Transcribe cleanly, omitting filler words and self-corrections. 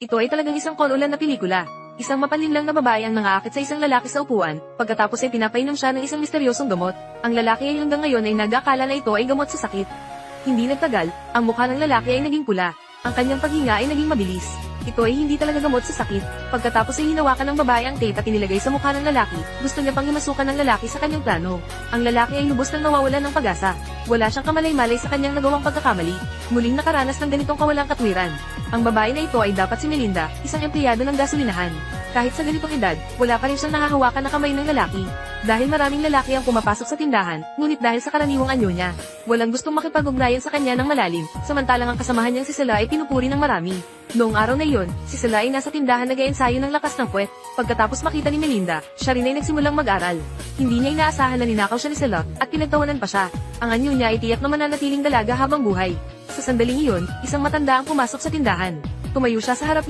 Ito ay talagang isang kololan na pelikula. Isang mapalinlang na babae ang nangaakit sa isang lalaki sa upuan, pagkatapos ay pinapainom siya ng isang misteryosong gamot. Ang lalaki ay hanggang ngayon ay nag-akala na ito ay gamot sa sakit. Hindi nagtagal, ang mukha ng lalaki ay naging pula. Ang kanyang paghinga ay naging mabilis. Ito ay hindi talaga gamot sa sakit. Pagkatapos ay hinawakan ng babae ang tape at inilagay sa mukha ng lalaki. Gusto niya pang himasukan ng lalaki sa kanyang plano. Ang lalaki ay lubos nang nawawalan ng pag-asa. Wala siyang kamalay-malay sa kanyang nagawang pagkakamali. Muling nakaranas ng ganitong kawalang katwiran. Ang babae na ito ay dapat si Melinda, isang empleyado ng gasolinahan. Kahit sa ganitong edad, wala pa rin siyang nahahawakan na kamay ng lalaki. Dahil maraming lalaki ang pumapasok sa tindahan, ngunit dahil sa karaniwang anyo niya, walang gustong makipag-ugnayan sa kanya ng malalim, samantalang ang kasamahan niyang si Sela ay pinupuri ng marami. Noong araw na iyon, si Sela ay nasa tindahan nag-eensayo ng lakas ng puwet. Pagkatapos makita ni Melinda, siya rin ay nagsimulang mag-aral. Hindi niya inaasahan na ninakaw siya ni Sela, at pinagtawanan pa siya. Ang anyo niya ay tiyak na mananatiling dalaga habang buhay. Sa sandaling iyon, isang matanda ang pumasok sa tindahan. Tumayo siya sa harap